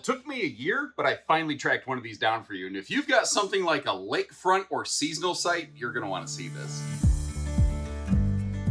it took me a year, but I finally tracked one of these down for you. And if you've got something like a lakefront or seasonal site, you're going to want to see this.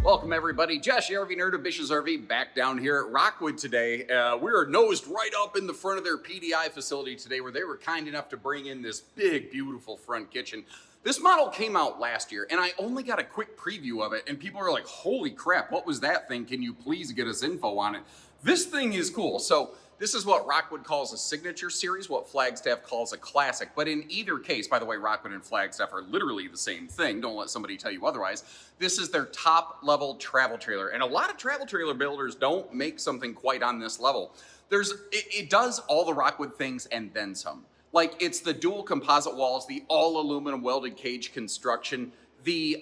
Welcome everybody, Josh, the RV Nerd of Bish's RV, back down here at Rockwood today. We're nosed right up in the front of their PDI facility today, where they were kind enough to bring in this big, beautiful front kitchen. This model came out last year, and I only got a quick preview of it, and people are like, holy crap, what was that thing? Can you please get us info on it? This thing is cool. So this is what Rockwood calls a signature series, what Flagstaff calls a classic. But in either case, by the way, Rockwood and Flagstaff are literally the same thing. Don't let somebody tell you otherwise. This is their top level travel trailer. And a lot of travel trailer builders don't make something quite on this level. It does all the Rockwood things and then some. Like, it's the dual composite walls, the all aluminum welded cage construction, the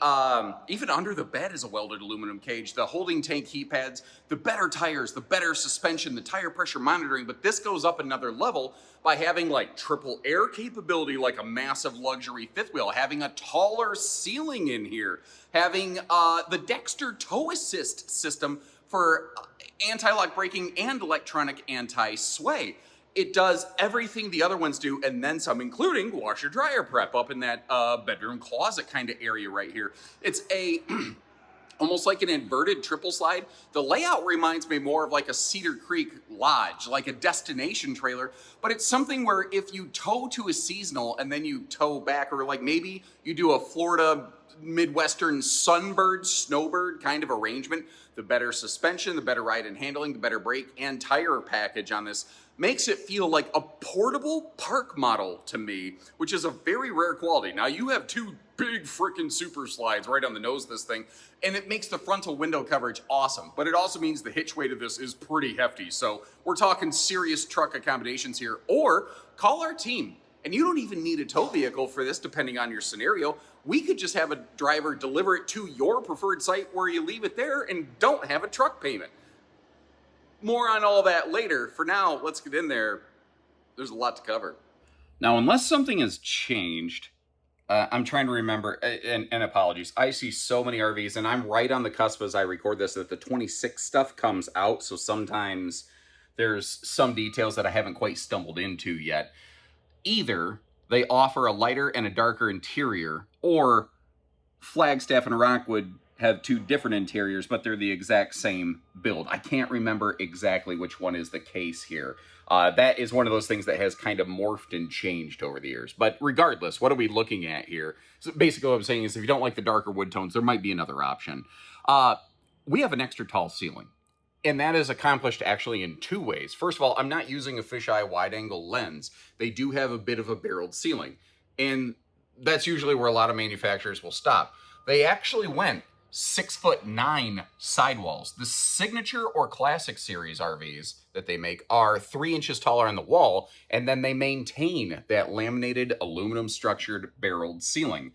even under the bed is a welded aluminum cage, the holding tank heat pads, the better tires, the better suspension, the tire pressure monitoring. But this goes up another level by having like triple air capability, like a massive luxury fifth wheel, having a taller ceiling in here, having the Dexter tow assist system for anti-lock braking and electronic anti-sway. It does everything the other ones do and then some, including washer dryer prep up in that bedroom closet kind of area right here. It's a almost like an inverted triple slide. The layout reminds me more of like a Cedar Creek Lodge, like a destination trailer, but it's something where if you tow to a seasonal and then you tow back, or like maybe you do a Florida Midwestern sunbird, snowbird kind of arrangement, the better suspension, the better ride and handling, the better brake and tire package on this makes it feel like a portable park model to me, which is a very rare quality. Now, you have two big freaking super slides right on the nose of this thing, and it makes the frontal window coverage awesome, but it also means the hitch weight of this is pretty hefty. So we're talking serious truck accommodations here. Or call our team, and you don't even need a tow vehicle for this, depending on your scenario. We could just have a driver deliver it to your preferred site where you leave it there and don't have a truck payment. More on all that later. For now, let's get in there. There's a lot to cover. Now, unless something has changed, I'm trying to remember, and apologies, I see so many RVs, and I'm right on the cusp as I record this that the 26 stuff comes out, so sometimes there's some details that I haven't quite stumbled into yet. Either they offer a lighter and a darker interior, or Flagstaff and Rockwood have two different interiors, but they're the exact same build. I can't remember exactly which one is the case here. That is one of those things that has kind of morphed and changed over the years. But regardless, what are we looking at here? So basically what I'm saying is if you don't like the darker wood tones, there might be another option. We have an extra tall ceiling, and that is accomplished actually in two ways. First of all, I'm not using a fisheye wide-angle lens. They do have a bit of a barreled ceiling, and that's usually where a lot of manufacturers will stop. They actually went 6'9" sidewalls. The signature or classic series RVs that they make are 3 inches taller on the wall, and then they maintain that laminated aluminum structured barreled ceiling.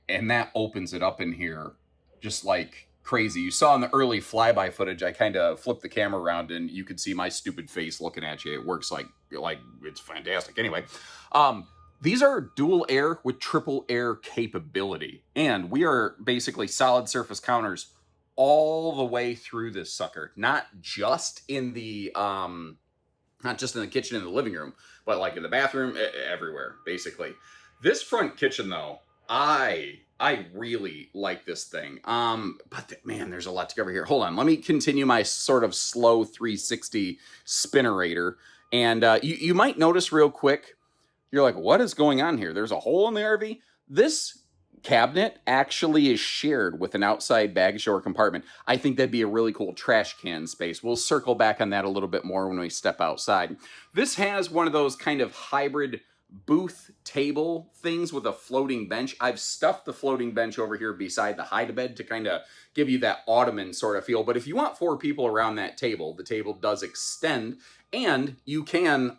And that opens it up in here just like crazy. You saw in the early flyby footage, I kind of flipped the camera around and you could see my stupid face looking at you. It works like it's fantastic. Anyway, these are dual air with triple air capability, and we are basically solid surface counters all the way through this sucker. Not just in the kitchen and the living room, but like in the bathroom, everywhere, basically. This front kitchen, though, I really like this thing. But man, there's a lot to cover here. Hold on, let me continue my sort of slow 360 spinnerator, and you might notice real quick. You're like, what is going on here? There's a hole in the RV. This cabinet actually is shared with an outside baggage door compartment. I think that'd be a really cool trash can space. We'll circle back on that a little bit more when we step outside. This has one of those kind of hybrid booth table things with a floating bench. I've stuffed the floating bench over here beside the hide-a-bed to kind of give you that ottoman sort of feel. But if you want 4 people around that table, the table does extend, and you can,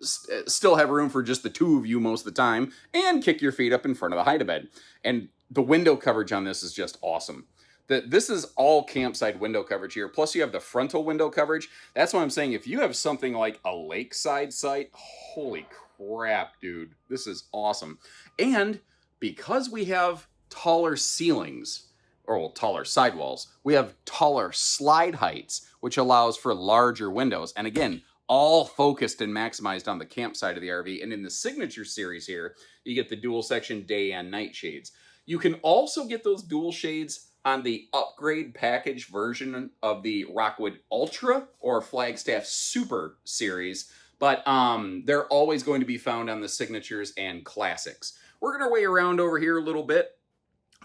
still have room for just the 2 of you most of the time, and kick your feet up in front of the hide-a-bed. And the window coverage on this is just awesome. This is all campsite window coverage here. Plus you have the frontal window coverage. That's what I'm saying. If you have something like a lakeside site, holy crap, dude. This is awesome. And because we have taller ceilings, or taller sidewalls, we have taller slide heights, which allows for larger windows. And again, all focused and maximized on the camp side of the RV. And in the Signature series here, you get the dual section day and night shades. You can also get those dual shades on the upgrade package version of the Rockwood Ultra or Flagstaff Super series, but they're always going to be found on the Signatures and Classics. Working our way around over here a little bit.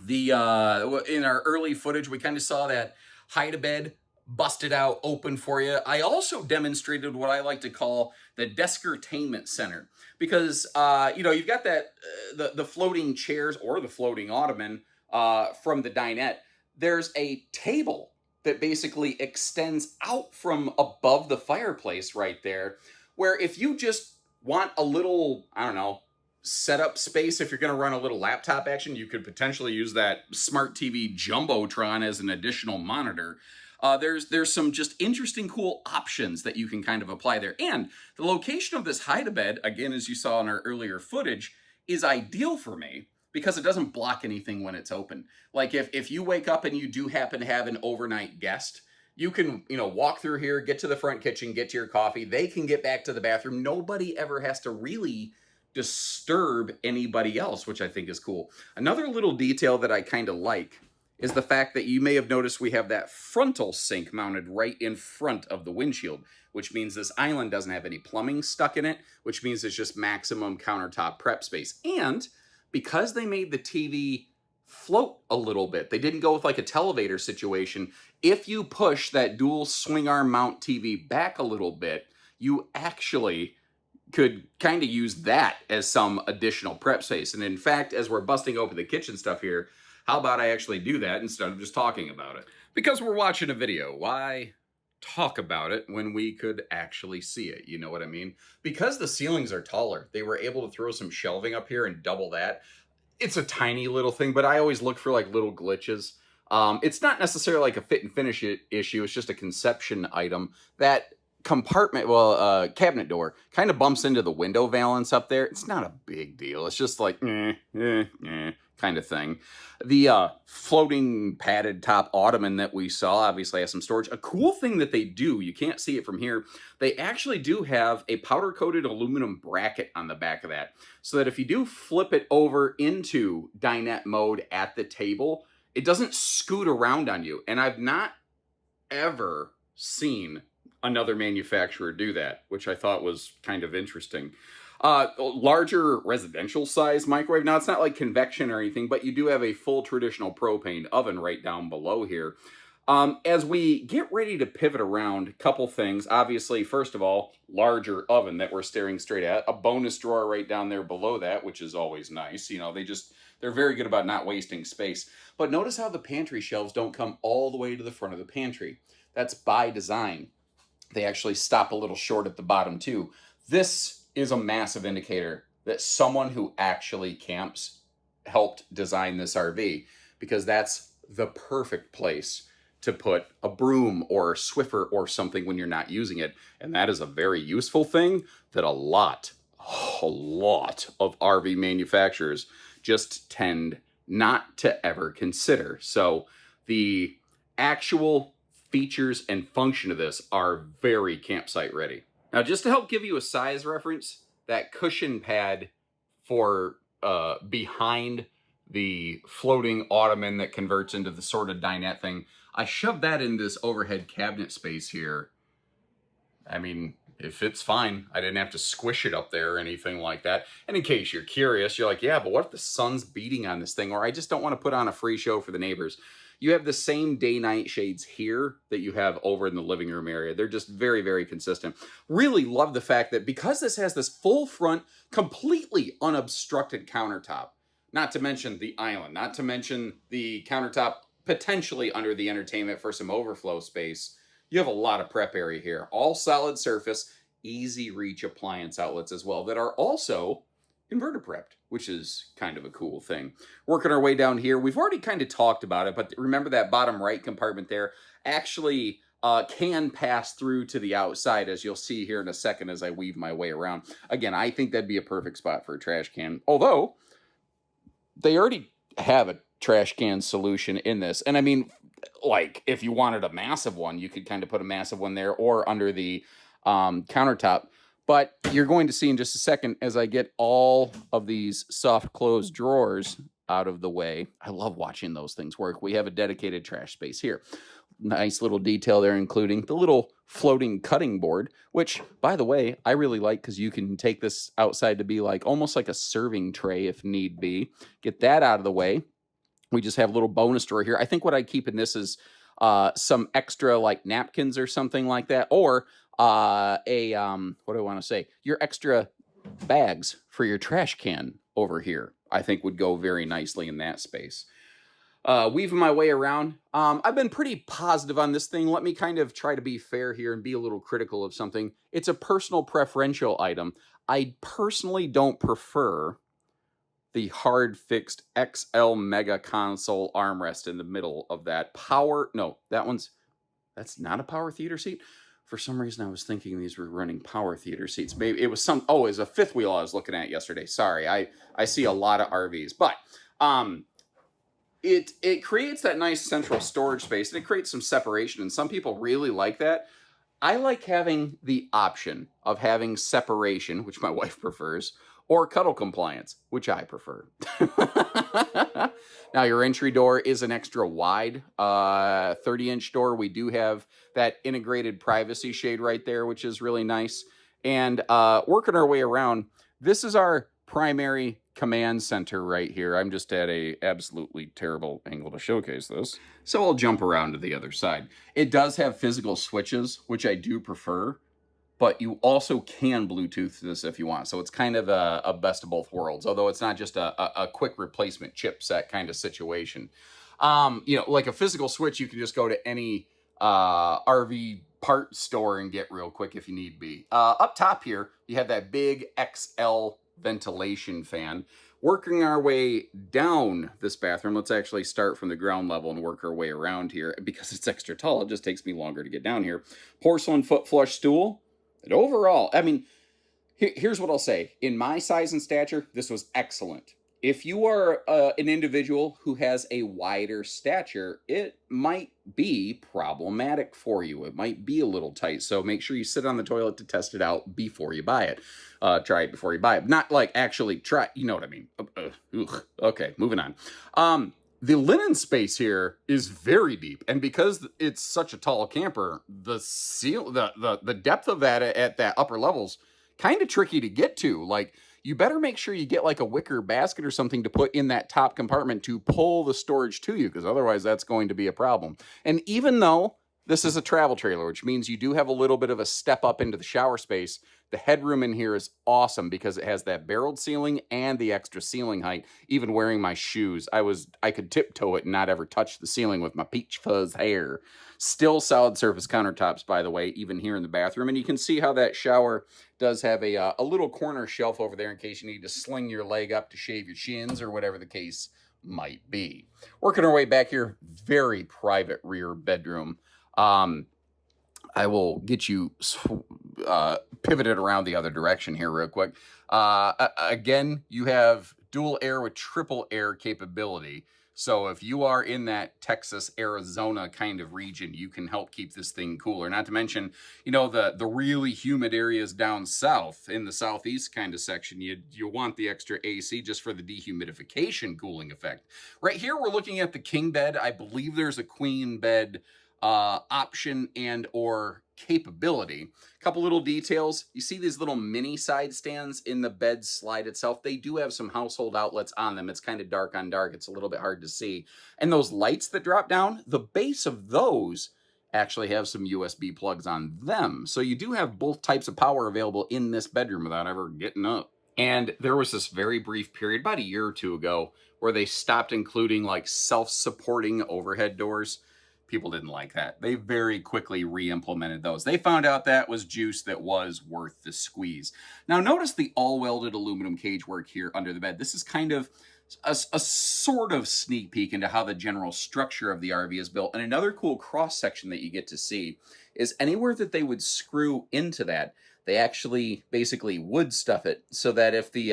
In our early footage, we kind of saw that hide-a-bed busted out open for you. I also demonstrated what I like to call the Deskertainment Center, because you've got that the floating chairs or the floating ottoman from the dinette. There's a table that basically extends out from above the fireplace right there, where if you just want a little, I don't know, setup space, if you're going to run a little laptop action, you could potentially use that smart TV Jumbotron as an additional monitor. There's some just interesting, cool options that you can kind of apply there. And the location of this hide-a-bed, again, as you saw in our earlier footage, is ideal for me because it doesn't block anything when it's open. Like if you wake up and you do happen to have an overnight guest, you can, walk through here, get to the front kitchen, get to your coffee. They can get back to the bathroom. Nobody ever has to really disturb anybody else, which I think is cool. Another little detail that I kind of like is the fact that you may have noticed we have that frontal sink mounted right in front of the windshield, which means this island doesn't have any plumbing stuck in it, which means it's just maximum countertop prep space. And because they made the TV float a little bit, they didn't go with like a televator situation. If you push that dual swing arm mount TV back a little bit, you actually could kind of use that as some additional prep space. And in fact, as we're busting open the kitchen stuff here, how about I actually do that instead of just talking about it? Because we're watching a video. Why talk about it when we could actually see it? You know what I mean? Because the ceilings are taller, they were able to throw some shelving up here and double that. It's a tiny little thing, but I always look for like little glitches. It's not necessarily like a fit and finish issue. It's just a conception item. That compartment, cabinet door kind of bumps into the window valance up there. It's not a big deal. It's just like, kind of thing. The floating padded top ottoman that we saw obviously has some storage. A cool thing that they do, you can't see it from here, they actually do have a powder-coated aluminum bracket on the back of that, so that if you do flip it over into dinette mode at the table, it doesn't scoot around on you. And I've not ever seen another manufacturer do that, which I thought was kind of interesting. Larger residential size microwave. Now, it's not like convection or anything, but you do have a full traditional propane oven right down below here. As we get ready to pivot around, a couple things. Obviously, first of all, larger oven that we're staring straight at. A bonus drawer right down there below that, which is always nice. They're very good about not wasting space. But notice how the pantry shelves don't come all the way to the front of the pantry. That's by design. They actually stop a little short at the bottom too. This is a massive indicator that someone who actually camps helped design this RV, because that's the perfect place to put a broom or a Swiffer or something when you're not using it. And that is a very useful thing that a lot of RV manufacturers just tend not to ever consider. So the actual features and function of this are very campsite ready. Now, just to help give you a size reference, that cushion pad for behind the floating ottoman that converts into the sort of dinette thing, I shoved that in this overhead cabinet space here. I mean, it fits fine. I didn't have to squish it up there or anything like that. And in case you're curious, you're like, yeah, but what if the sun's beating on this thing? Or I just don't want to put on a free show for the neighbors. You have the same day-night shades here that you have over in the living room area. They're just very, very consistent. Really love the fact that because this has this full front, completely unobstructed countertop, not to mention the island, not to mention the countertop potentially under the entertainment for some overflow space, you have a lot of prep area here. All solid surface, easy reach appliance outlets as well that are also inverter prepped, which is kind of a cool thing. Working our way down here, we've already kind of talked about it, but remember that bottom right compartment there actually can pass through to the outside, as you'll see here in a second as I weave my way around. Again, I think that'd be a perfect spot for a trash can, although they already have a trash can solution in this. And I mean, like, if you wanted a massive one, you could kind of put a massive one there, or under the countertop. But you're going to see in just a second as I get all of these soft close drawers out of the way. I love watching those things work. We have a dedicated trash space here. Nice little detail there, including the little floating cutting board, which, by the way, I really like because you can take this outside to be like almost like a serving tray if need be. Get that out of the way. We just have a little bonus drawer here. I think what I keep in this is some extra like napkins or something like that, or what do I want to say? Your extra bags for your trash can over here, I think would go very nicely in that space. Weaving my way around. I've been pretty positive on this thing. Let me kind of try to be fair here and be a little critical of something. It's a personal preferential item. I personally don't prefer the hard fixed XL Mega Console armrest in the middle of that power. No, that's not a power theater seat. For some reason, I was thinking these were running power theater seats. Maybe it was it was a fifth wheel I was looking at yesterday. Sorry, I see a lot of RVs, but it creates that nice central storage space and it creates some separation. And some people really like that. I like having the option of having separation, which my wife prefers, or cuddle compliance, which I prefer. Now, your entry door is an extra wide 30-inch door. We do have that integrated privacy shade right there, which is really nice. And working our way around, this is our primary command center right here. I'm just at a absolutely terrible angle to showcase this, so I'll jump around to the other side. It does have physical switches, which I do prefer, but you also can Bluetooth this if you want. So it's kind of a best of both worlds, although it's not just a quick replacement chipset kind of situation. Like a physical switch, you can just go to any RV part store and get real quick if you need be. Up top here, you have that big XL ventilation fan. Working our way down this bathroom, let's actually start from the ground level and work our way around here. Because it's extra tall, it just takes me longer to get down here. Porcelain foot flush stool. And overall, I mean, here's what I'll say. In my size and stature, this was excellent. If you are an individual who has a wider stature, it might be problematic for you. It might be a little tight. So make sure you sit on the toilet to test it out before you buy it. Try it before you buy it. Not like actually try, you know what I mean. Okay, moving on. The linen space here is very deep, and because it's such a tall camper, the depth of that at that upper level's kind of tricky to get to. Like, you better make sure you get like a wicker basket or something to put in that top compartment to pull the storage to you, because otherwise that's going to be a problem. And even though this is a travel trailer, which means you do have a little bit of a step up into the shower space, the headroom in here is awesome because it has that barreled ceiling and the extra ceiling height. Even wearing my shoes, I could tiptoe it and not ever touch the ceiling with my peach fuzz hair. Still solid surface countertops, by the way, even here in the bathroom. And you can see how that shower does have a little corner shelf over there in case you need to sling your leg up to shave your shins or whatever the case might be. Working our way back here, very private rear bedroom. I will get you pivoted around the other direction here real quick. Again, you have dual air with triple air capability. So if you are in that Texas, Arizona kind of region, you can help keep this thing cooler. Not to mention, the really humid areas down south, in the southeast kind of section, you want the extra AC just for the dehumidification cooling effect. Right here, we're looking at the king bed. I believe there's a queen bed option and or capability. A couple little details. You see these little mini side stands in the bed slide itself. They do have some household outlets on them. It's kind of dark on dark. It's a little bit hard to see. And those lights that drop down, the base of those actually have some USB plugs on them. So you do have both types of power available in this bedroom without ever getting up. And there was this very brief period about a year or two ago where they stopped including like self-supporting overhead doors. People didn't like that. They very quickly re-implemented those. They found out that was juice that was worth the squeeze. Now notice the all-welded aluminum cage work here under the bed. This is kind of a sort of sneak peek into how the general structure of the RV is built. And another cool cross-section that you get to see is anywhere that they would screw into that, they actually basically wood stuff it so that if the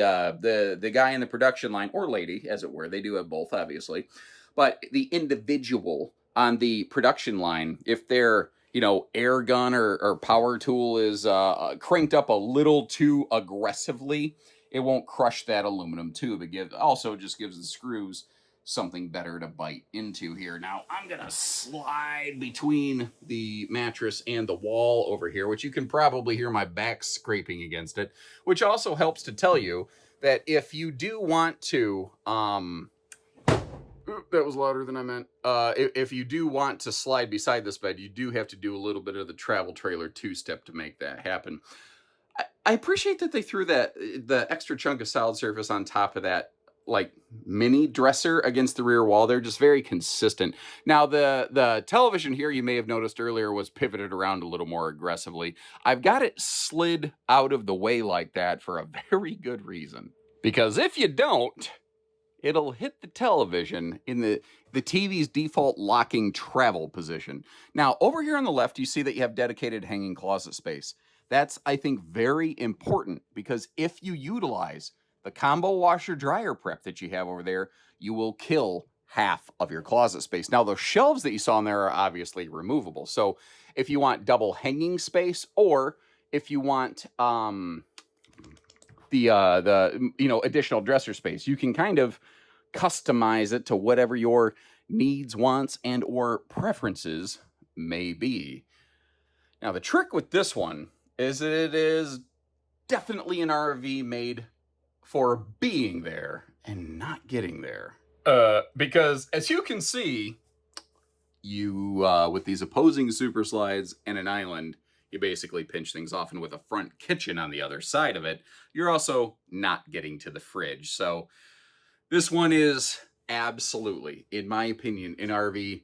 guy in the production line, or lady, as it were, they do have both, obviously, but the individual on the production line, if they're air gun or power tool is cranked up a little too aggressively, it won't crush that aluminum tube. Also just gives the screws something better to bite into here. Now I'm gonna slide between the mattress and the wall over here, which you can probably hear my back scraping against it, which also helps to tell you that if you do want to, that was louder than I meant. If you do want to slide beside this bed, you do have to do a little bit of the travel trailer two-step to make that happen. I appreciate that they threw the extra chunk of solid surface on top of that like mini dresser against the rear wall. They're just very consistent. Now the television here, you may have noticed earlier, was pivoted around a little more aggressively. I've got it slid out of the way like that for a very good reason. Because if you don't, it'll hit the television in the TV's default locking travel position. Now, over here on the left, you see that you have dedicated hanging closet space. That's, I think, very important because if you utilize the combo washer dryer prep that you have over there, you will kill half of your closet space. Now, those shelves that you saw in there are obviously removable. So if you want double hanging space, or if you want the additional dresser space, you can kind of customize it to whatever your needs, wants, and or preferences may be. Now, the trick with this one is that it is definitely an RV made for being there and not getting there. Because as you can see, you with these opposing super slides and an island, you basically pinch things off, and with a front kitchen on the other side of it, you're also not getting to the fridge. So this one is absolutely, in my opinion, an RV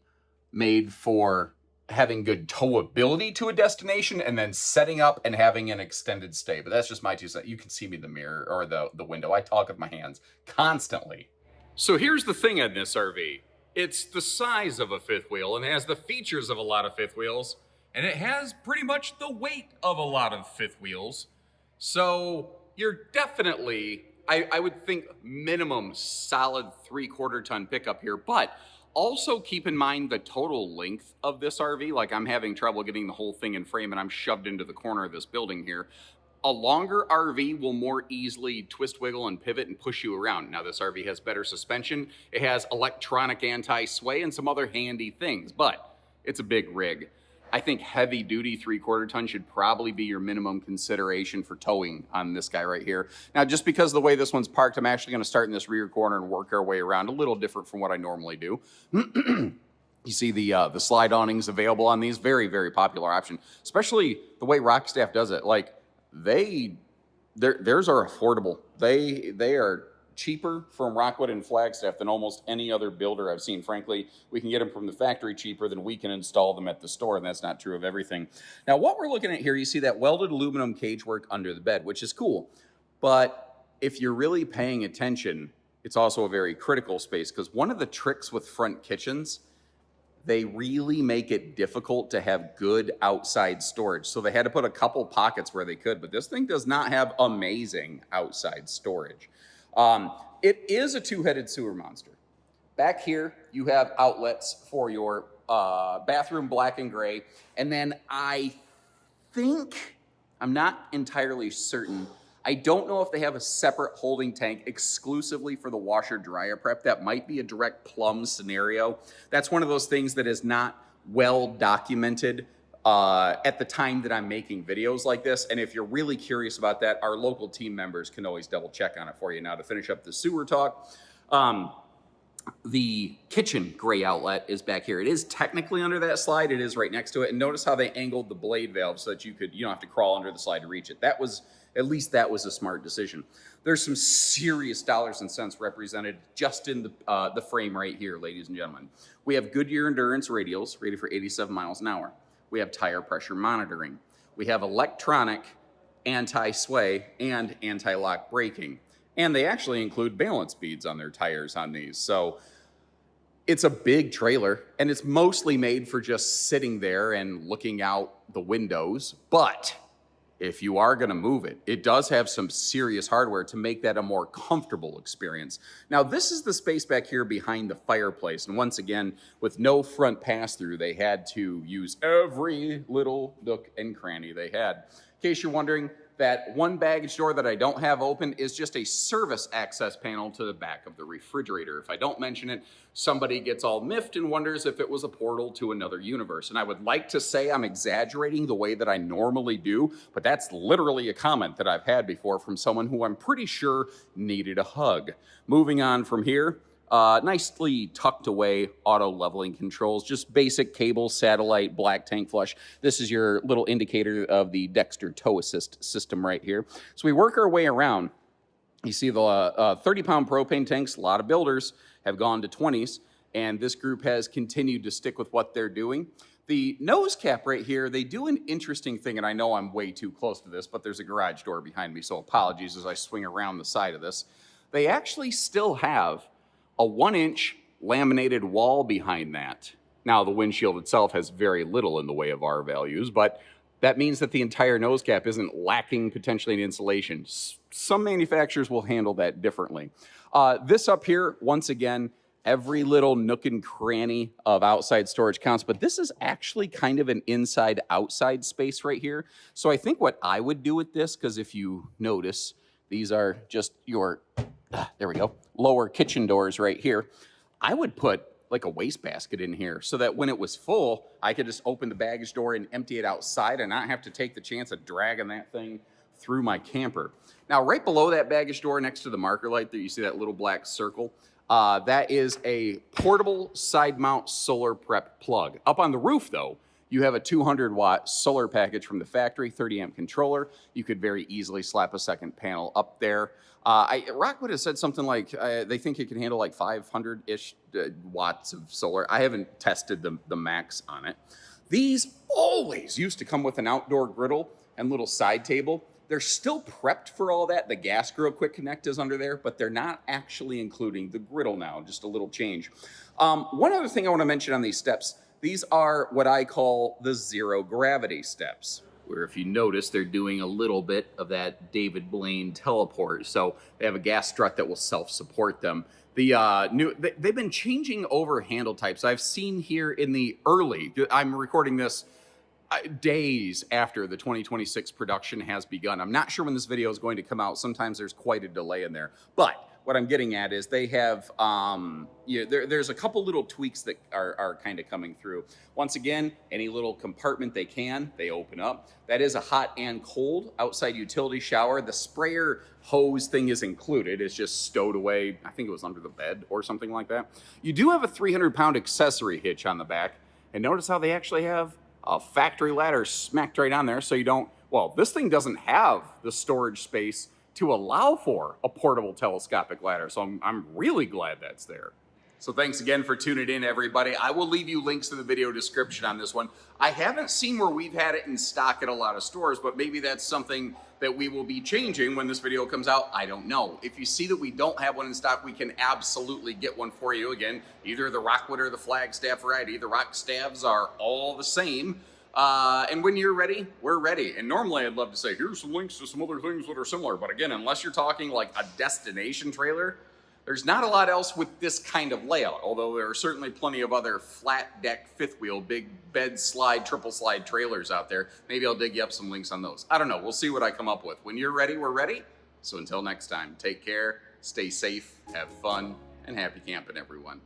made for having good towability to a destination and then setting up and having an extended stay. But that's just my 2 cents. You can see me in the mirror or the window. I talk with my hands constantly. So here's the thing on this RV. It's the size of a fifth wheel and has the features of a lot of fifth wheels, and it has pretty much the weight of a lot of fifth wheels. So you're definitely, I would think, minimum solid 3/4 ton pickup here, but also keep in mind the total length of this RV. Like, I'm having trouble getting the whole thing in frame and I'm shoved into the corner of this building here. A longer RV will more easily twist, wiggle, and pivot and push you around. Now, this RV has better suspension. It has electronic anti-sway and some other handy things, but it's a big rig. I think heavy duty 3/4 ton should probably be your minimum consideration for towing on this guy right here. Now, just because of the way this one's parked, I'm actually going to start in this rear corner and work our way around, a little different from what I normally do. You see the slide awnings available on these. Very, very popular option, especially the way Rockstaff does it. Like, theirs are affordable. They are cheaper from Rockwood and Flagstaff than almost any other builder I've seen. Frankly, we can get them from the factory cheaper than we can install them at the store, and that's not true of everything. Now, what we're looking at here, you see that welded aluminum cage work under the bed, which is cool. But if you're really paying attention, it's also a very critical space, because one of the tricks with front kitchens, they really make it difficult to have good outside storage. So they had to put a couple pockets where they could, but this thing does not have amazing outside storage. It is a two-headed sewer monster. Back here, you have outlets for your bathroom, black and gray. And then I think, I'm not entirely certain, I don't know if they have a separate holding tank exclusively for the washer dryer prep. That might be a direct plumb scenario. That's one of those things that is not well documented at the time that I'm making videos like this. And if you're really curious about that, our local team members can always double check on it for you. Now, to finish up the sewer talk, the kitchen gray outlet is back here. It is technically under that slide. It is right next to it. And notice how they angled the blade valve so that you don't have to crawl under the slide to reach it. That was a smart decision. There's some serious dollars and cents represented just in the frame right here, ladies and gentlemen. We have Goodyear Endurance radials rated for 87 miles an hour. We have tire pressure monitoring. We have electronic anti-sway and anti-lock braking. And they actually include balance beads on their tires on these. So it's a big trailer, and it's mostly made for just sitting there and looking out the windows. But if you are going to move it, it does have some serious hardware to make that a more comfortable experience. Now, this is the space back here behind the fireplace. And once again, with no front pass-through, they had to use every little nook and cranny they had. In case you're wondering, that one baggage door that I don't have open is just a service access panel to the back of the refrigerator. If I don't mention it, somebody gets all miffed and wonders if it was a portal to another universe. And I would like to say I'm exaggerating the way that I normally do, but that's literally a comment that I've had before from someone who I'm pretty sure needed a hug. Moving on from here, nicely tucked away auto leveling controls, just basic cable, satellite, black tank flush. This is your little indicator of the Dexter tow assist system right here. So we work our way around. You see the 30-pound propane tanks, a lot of builders have gone to 20s, and this group has continued to stick with what they're doing. The nose cap right here, they do an interesting thing, and I know I'm way too close to this, but there's a garage door behind me, so apologies as I swing around the side of this. They actually still have a 1-inch laminated wall behind that. Now, the windshield itself has very little in the way of R values, but that means that the entire nose cap isn't lacking potentially in insulation. Some manufacturers will handle that differently. This up here, once again, every little nook and cranny of outside storage counts, but this is actually kind of an inside-outside space right here. So I think what I would do with this, because if you notice, these are just your, there we go, lower kitchen doors right here. I would put like a wastebasket in here so that when it was full, I could just open the baggage door and empty it outside and not have to take the chance of dragging that thing through my camper. Now, right below that baggage door next to the marker light there, you see that little black circle? That is a portable side mount solar prep plug. Up on the roof though, you have a 200-watt solar package from the factory, 30-amp controller. You could very easily slap a second panel up there. Rockwood has said something like they think it can handle like 500-ish watts of solar. I haven't tested the max on it. These always used to come with an outdoor griddle and little side table. They're still prepped for all that. The gas grill quick connect is under there, but they're not actually including the griddle now, just a little change. One other thing I want to mention on these steps, these are what I call the zero gravity steps, where if you notice, they're doing a little bit of that David Blaine teleport. So they have a gas strut that will self-support them. They've been changing over handle types. I've seen here in the early, I'm recording this days after the 2026 production has begun. I'm not sure when this video is going to come out. Sometimes there's quite a delay in there. But what I'm getting at is they have, there's a couple little tweaks that are kind of coming through. Once again, any little compartment they open up. That is a hot and cold outside utility shower. The sprayer hose thing is included. It's just stowed away. I think it was under the bed or something like that. You do have a 300-pound accessory hitch on the back. And notice how they actually have a factory ladder smacked right on there so you don't, well, this thing doesn't have the storage space to allow for a portable telescopic ladder. So I'm really glad that's there. So thanks again for tuning in, everybody. I will leave you links in the video description on this one. I haven't seen where we've had it in stock at a lot of stores, but maybe that's something that we will be changing when this video comes out. I don't know. If you see that we don't have one in stock, we can absolutely get one for you. Again, either the Rockwood or the Flagstaff variety. The rock staves are all the same. And when you're ready, we're ready. And normally I'd love to say, here's some links to some other things that are similar. But again, unless you're talking like a destination trailer, there's not a lot else with this kind of layout, although there are certainly plenty of other flat deck, fifth wheel, big bed slide, triple slide trailers out there. Maybe I'll dig you up some links on those. I don't know. We'll see what I come up with. When you're ready, we're ready. So until next time, take care, stay safe, have fun, and happy camping, everyone.